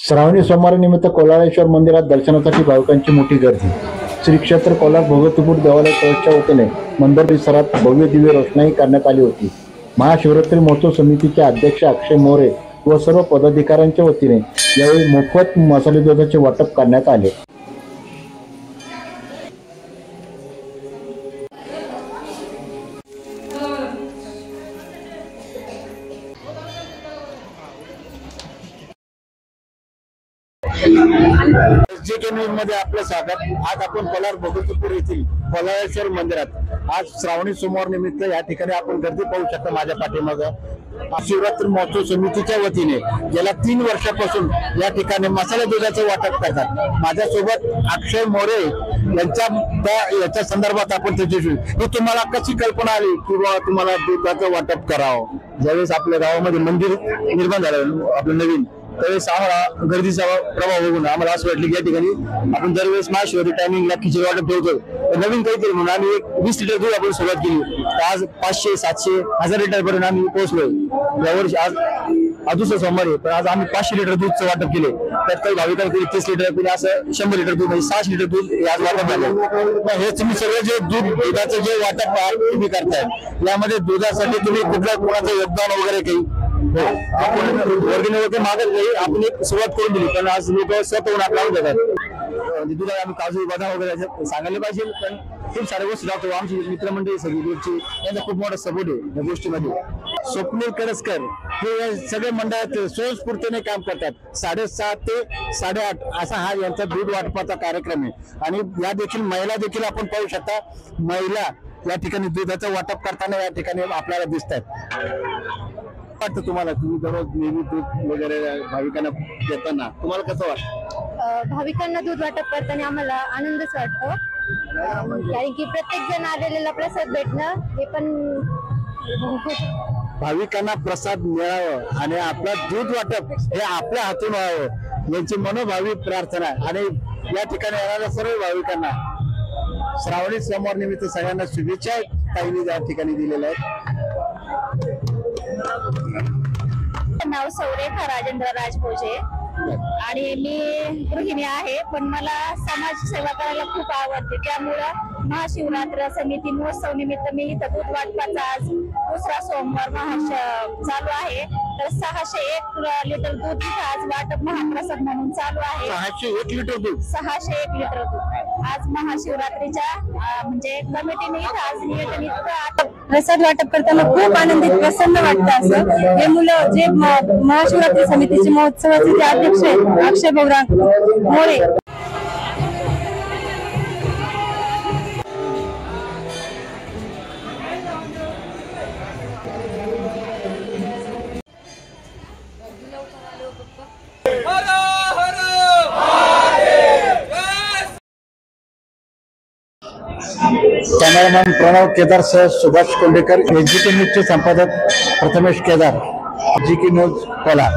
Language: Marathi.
श्रावणी सोमवारानिमित्त कोलाळेश्वर मंदिरात दर्शनासाठी भाविकांची मोठी गर्दी। श्री क्षेत्र कोलार भगवतीपूर देवालय ट्रस्टच्या वतीने मंदिर परिसरात भव्य दिव्य रोषणाई करण्यात आली होती। महाशिवरात्री महोत्सव समितीचे अध्यक्ष अक्षय मोरे व सर्व पदाधिकाऱ्यांच्या वतीने यावेळी मोफत मसाले दुधाचे वाटप करण्यात आले। SJK न्यूज मध्ये आपलं स्वागत। आज आपण कोलार भगवतीपूर येथील कोलाळेश्वर मंदिरात आज श्रावणी सोमवार निमित्त या ठिकाणी आपण गर्दी पाहू शकता। माझ्या पाठीमागे शिवरात्री महोत्सव समितीच्या वतीने गेल्या 3 वर्षापासून या ठिकाणी मसाला दुधाचे वाटप करतात। माझ्यासोबत अक्षय मोरे याच्या संदर्भात आपण त्याच्याशी तुम्हाला कशी कल्पना आली की तुम्हाला दुधाचं वाटप करावं? ज्यावेळेस आपल्या गावामध्ये मंदिर निर्माण झालं आपलं नवीन, त्यावेळेस आम्हाला गर्दीचा प्रभाव बघून आम्हाला असं वाटलं की या ठिकाणी आपण दरवेळेस महाशिवरात्री टायमिंगला खिचडी वाटप ठेवतो, नवीन काहीतरी म्हणून आम्ही 20 लिटर दूध आपण सुरुवात केली। आज 500, 700, 1000 लिटर पर्यंत आम्ही पोहोचलोय। यावर्षी आज दुसरा सोमवार आहे, पण आज आम्ही 500 लिटर दूधचं वाटप केले। त्यात काही भाविकांनी 30 लिटर, कोणी असं 100 लिटर दूध, म्हणजे 600 लिटर दूध आज वाटप झालं। हे तुम्ही सगळे जे दुधाचं जे वाटप तुम्ही करताय, यामध्ये दुधासाठी तुम्ही कोणाचं योगदान वगैरे काही आपण वर्गणी मागत नाही, आपण एक सुरुवात करून दिली, पण आज लोक स्वतःहून आपल्याला देतात। दुधाला आम्ही काजू बदाम वगैरे सांगायला पाहिजे, पण खूप साऱ्या गोष्टी जातो। आमची मित्रमंडळी सगळी दूधची, यांचा खूप मोठा सपोर्ट आहे या गोष्टीमध्ये। स्वप्नील कळसकर हे सगळे मंडळात स्वयंस्फूर्तीने काम करतात। 7:30 ते 8:30 असा हा यांचा दूध वाटपाचा कार्यक्रम आहे। आणि या देखील महिला देखील आपण पाहू शकता, महिला या ठिकाणी दुधाचं वाटप करताना या ठिकाणी आपल्याला दिसतात। वाटतं तुम्हाला, तुम्ही दररोज नेहमी दूध वगैरे भाविकांना देताना तुम्हाला कसं वाटतं? भाविकांना दूध वाटप करताना आम्हाला आनंदच वाटतो, कारण की प्रत्येक जण आलेला प्रसाद भेटणं हे पण भाविकांना प्रसाद मिळावं आणि आपलं दूध वाटप हे आपल्या हातून व्हावं यांची मनोभावी प्रार्थना। आणि या ठिकाणी येणाऱ्या सर्व भाविकांना श्रावणी सोमवार निमित्त सगळ्यांना शुभेच्छा ताईंनी या ठिकाणी दिलेल्या आहेत। नाव सौरेखा राजेंद्र राजभोजे आणि मी गृहिणी आहे, पण मला समाज सेवा करायला खूप आवडते। त्यामुळं महाशिवरात्र समिती महोत्सव निमित्त मी इथं दूध वाटपाचा आज दुसरा सोमवार चालू आहे। तर 601 लिटर दूध इथं आज वाटप महाप्रसाद म्हणून चालू आहे। 601 लिटर दूध, 601 लिटर दूध आज महाशिवरात्रीच्या म्हणजे कमिटीने इथं आज नियोजन इतकं प्रसाद वाटप करताना खूप आनंदित प्रसन्न वाटतं। असं हे मुलं जे महाशिवरात्री समितीचे महोत्सवाचे जे अध्यक्ष आहेत अक्षय मोरे, कॅमेरामॅन प्रणव केदार सह सुभाष कोंडेकर, SJK न्यूजचे संपादक प्रथमेश केदार, SJK न्यूज कोलार।